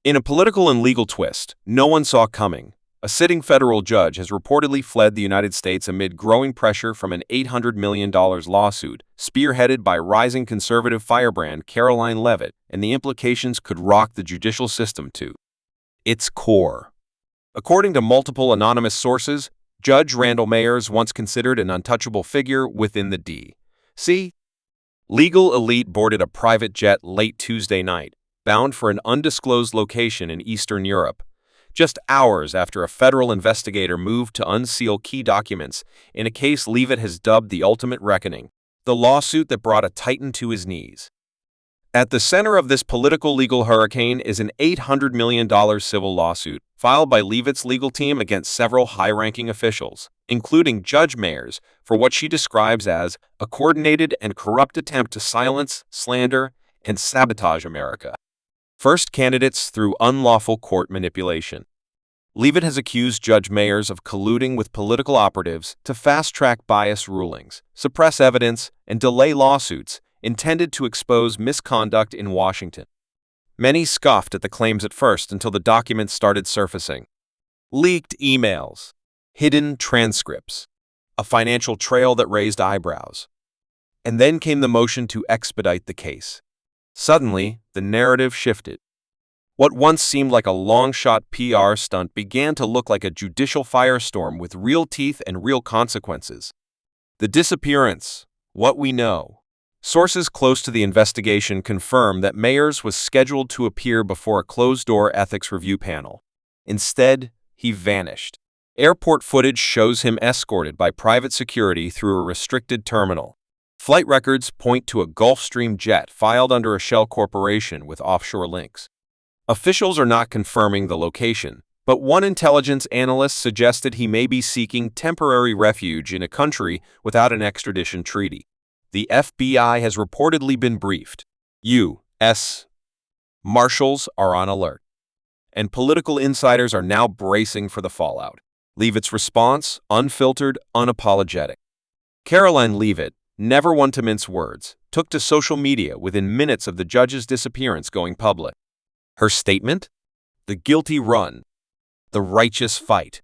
In a political and legal twist no one saw coming, a sitting federal judge has reportedly fled the United States amid growing pressure from an $800 million lawsuit spearheaded by rising conservative firebrand Karoline Leavitt, and the implications could rock the judicial system to its core. According to multiple anonymous sources, Judge Randal Meyers, once considered an untouchable figure within the D.C. legal elite, boarded a private jet late Tuesday night, bound for an undisclosed location in Eastern Europe, just hours after a federal investigator moved to unseal key documents in a case Leavitt has dubbed the ultimate reckoning, the lawsuit that brought a titan to his knees. At the center of this political legal hurricane is an $800 million civil lawsuit filed by Leavitt's legal team against several high-ranking officials, including Judge Meyers, for what she describes as a coordinated and corrupt attempt to silence, slander, and sabotage America first candidates through unlawful court manipulation. Leavitt has accused Judge Meyers of colluding with political operatives to fast-track bias rulings, suppress evidence, and delay lawsuits intended to expose misconduct in Washington. Many scoffed at the claims at first until the documents started surfacing. Leaked emails, hidden transcripts, a financial trail that raised eyebrows. And then came the motion to expedite the case. Suddenly, the narrative shifted. What once seemed like a long-shot PR stunt began to look like a judicial firestorm with real teeth and real consequences. The disappearance, what we know. Sources close to the investigation confirm that Meyers was scheduled to appear before a closed-door ethics review panel. Instead, he vanished. Airport footage shows him escorted by private security through a restricted terminal. Flight records point to a Gulfstream jet filed under a shell corporation with offshore links. Officials are not confirming the location, but one intelligence analyst suggested he may be seeking temporary refuge in a country without an extradition treaty. The FBI has reportedly been briefed. U.S. Marshals are on alert, and political insiders are now bracing for the fallout. Leavitt's response: unfiltered, unapologetic. Karoline Leavitt, never one to mince words, took to social media within minutes of the judge's disappearance going public. Her statement? The guilty run. The righteous fight.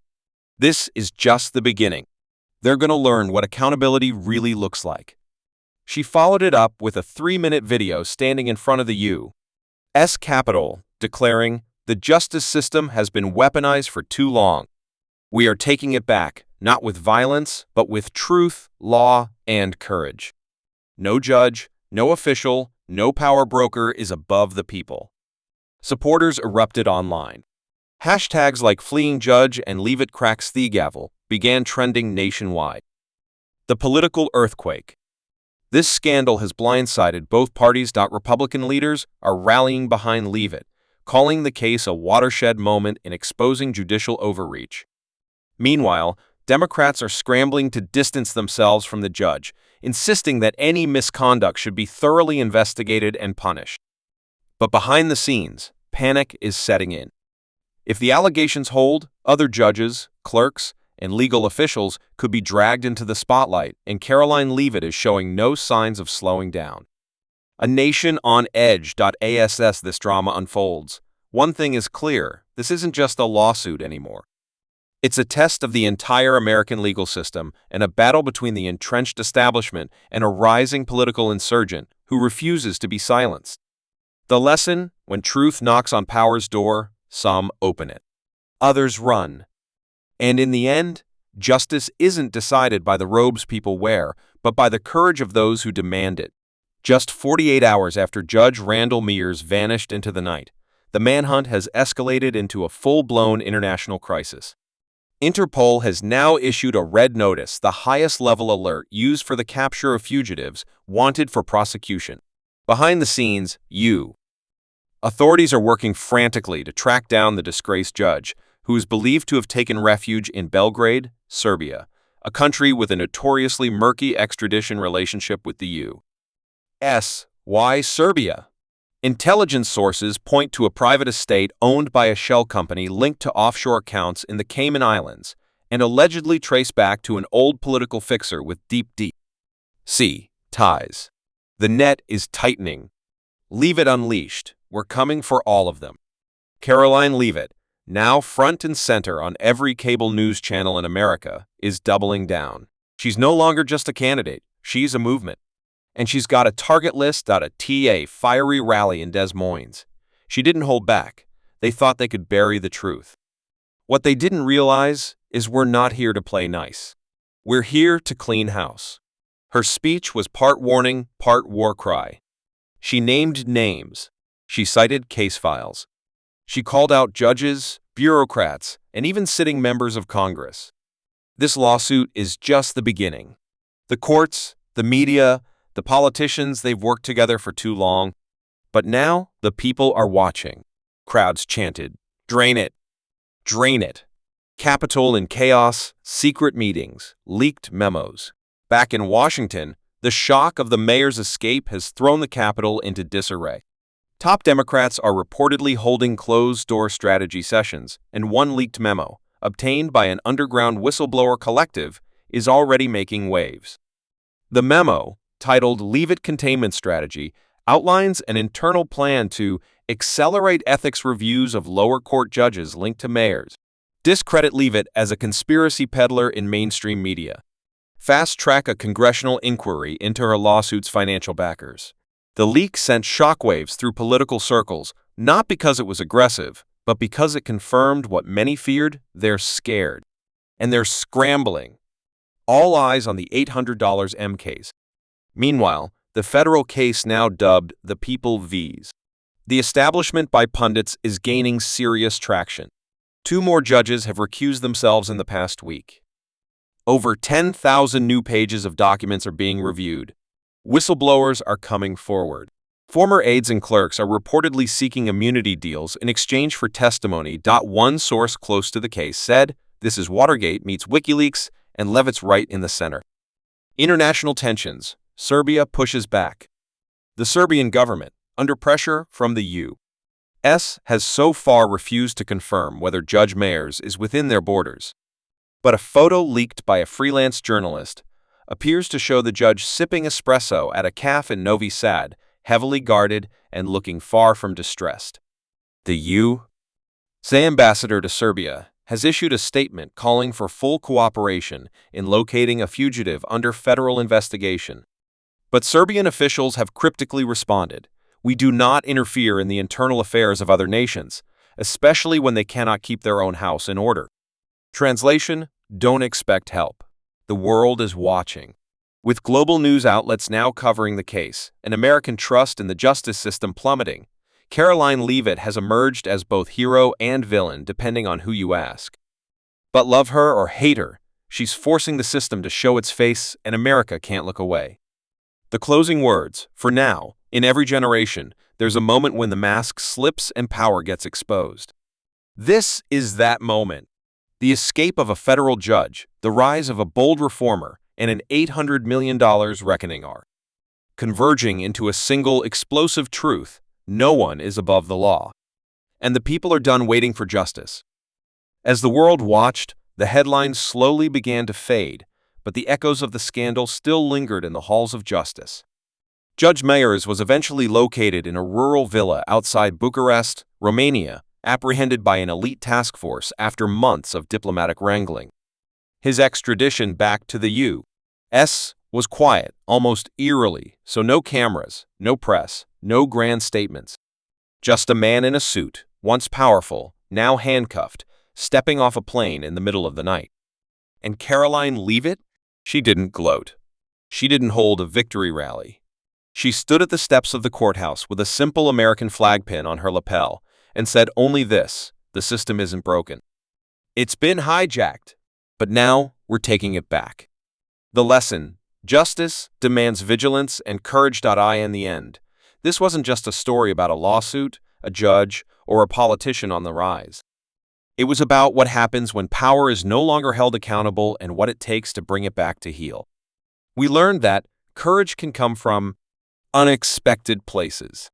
This is just the beginning. They're going to learn what accountability really looks like. She followed it up with a 3-minute video standing in front of the U.S. Capitol, declaring, "The justice system has been weaponized for too long. We are taking it back, not with violence, but with truth, law, and courage. No judge, no official, no power broker is above the people." Supporters erupted online. Hashtags like "Fleeing Judge" and "Leavitt cracks the gavel" began trending nationwide. The political earthquake. This scandal has blindsided both parties. Republican leaders are rallying behind Leavitt, calling the case a watershed moment in exposing judicial overreach. Meanwhile, Democrats are scrambling to distance themselves from the judge, insisting that any misconduct should be thoroughly investigated and punished. But behind the scenes, panic is setting in. If the allegations hold, other judges, clerks, and legal officials could be dragged into the spotlight, and Karoline Leavitt is showing no signs of slowing down. A nation on edge. As this drama unfolds, one thing is clear: this isn't just a lawsuit anymore. It's a test of the entire American legal system and a battle between the entrenched establishment and a rising political insurgent who refuses to be silenced. The lesson: when truth knocks on power's door, some open it, others run. And in the end, justice isn't decided by the robes people wear, but by the courage of those who demand it. Just 48 hours after Judge Randal Meyers vanished into the night, the manhunt has escalated into a full-blown international crisis. Interpol has now issued a red notice, the highest-level alert used for the capture of fugitives wanted for prosecution. Behind the scenes, authorities are working frantically to track down the disgraced judge, who is believed to have taken refuge in Belgrade, Serbia, a country with a notoriously murky extradition relationship with the U.S. Why Serbia? Intelligence sources point to a private estate owned by a shell company linked to offshore accounts in the Cayman Islands and allegedly traced back to an old political fixer with deep sea ties. The net is tightening. Leave it unleashed. We're coming for all of them. Karoline Leavitt, now front and center on every cable news channel in America, is doubling down. She's no longer just a candidate, she's a movement. And she's got a target list at a fiery rally in Des Moines. She didn't hold back. They thought they could bury the truth. What they didn't realize is we're not here to play nice. We're here to clean house. Her speech was part warning, part war cry. She named names. She cited case files. She called out judges, bureaucrats, and even sitting members of Congress. This lawsuit is just the beginning. The courts, the media, the politicians, they've worked together for too long. But now the people are watching. Crowds chanted, "Drain it! Drain it!" Capitol in chaos, secret meetings, leaked memos. Back in Washington, the shock of the mayor's escape has thrown the Capitol into disarray. Top Democrats are reportedly holding closed-door strategy sessions, and one leaked memo, obtained by an underground whistleblower collective, is already making waves. The memo, titled Leavitt Containment Strategy, outlines an internal plan to accelerate ethics reviews of lower court judges linked to mayors, discredit Leavitt as a conspiracy peddler in mainstream media, fast-track a congressional inquiry into her lawsuit's financial backers. The leak sent shockwaves through political circles, not because it was aggressive, but because it confirmed what many feared: they're scared. And they're scrambling. All eyes on the $800 M case. Meanwhile, the federal case, now dubbed the People vs. the Establishment by pundits, is gaining serious traction. 2 more judges have recused themselves in the past week. Over 10,000 new pages of documents are being reviewed. Whistleblowers are coming forward. Former aides and clerks are reportedly seeking immunity deals in exchange for testimony. One source close to the case said, "This is Watergate meets WikiLeaks, and Leavitt's right in the center." International tensions. Serbia pushes back. The Serbian government, under pressure from the U.S., has so far refused to confirm whether Judge Meyers is within their borders. But a photo leaked by a freelance journalist appears to show the judge sipping espresso at a cafe in Novi Sad, heavily guarded and looking far from distressed. The U.S. ambassador to Serbia has issued a statement calling for full cooperation in locating a fugitive under federal investigation. But Serbian officials have cryptically responded, "We do not interfere in the internal affairs of other nations, especially when they cannot keep their own house in order." Translation: don't expect help. The world is watching. With global news outlets now covering the case and American trust in the justice system plummeting, Karoline Leavitt has emerged as both hero and villain depending on who you ask. But love her or hate her, she's forcing the system to show its face, and America can't look away. The closing words: for now, in every generation, there's a moment when the mask slips and power gets exposed. This is that moment. The escape of a federal judge, the rise of a bold reformer, and an $800 million reckoning are converging into a single explosive truth: no one is above the law. And the people are done waiting for justice. As the world watched, the headlines slowly began to fade, but the echoes of the scandal still lingered in the halls of justice. Judge Meyers was eventually located in a rural villa outside Bucharest, Romania, apprehended by an elite task force after months of diplomatic wrangling. His extradition back to the U.S. was quiet, almost eerily, so no cameras, no press, no grand statements. Just a man in a suit, once powerful, now handcuffed, stepping off a plane in the middle of the night. And Karoline Leavitt? She didn't gloat. She didn't hold a victory rally. She stood at the steps of the courthouse with a simple American flag pin on her lapel and said only this: the system isn't broken. It's been hijacked, but now we're taking it back. The lesson: justice demands vigilance and courage. In the end, this wasn't just a story about a lawsuit, a judge, or a politician on the rise. It was about what happens when power is no longer held accountable and what it takes to bring it back to heel. We learned that courage can come from unexpected places.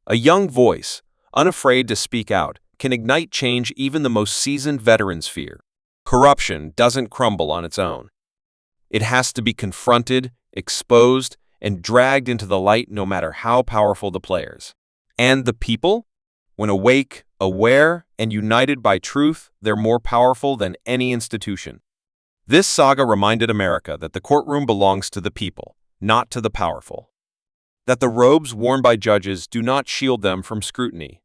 A young voice, unafraid to speak out, can ignite change even the most seasoned veterans fear. Corruption doesn't crumble on its own. It has to be confronted, exposed, and dragged into the light no matter how powerful the players. And the people? When awake, Aware and united by truth, they're more powerful than any institution. This saga reminded America that the courtroom belongs to the people, not to the powerful. That the robes worn by judges do not shield them from scrutiny.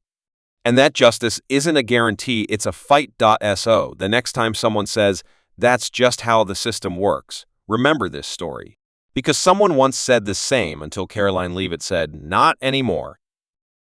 And that justice isn't a guarantee, it's a fight.so. The next time someone says, "That's just how the system works," remember this story. Because someone once said the same until Karoline Leavitt said, "Not anymore."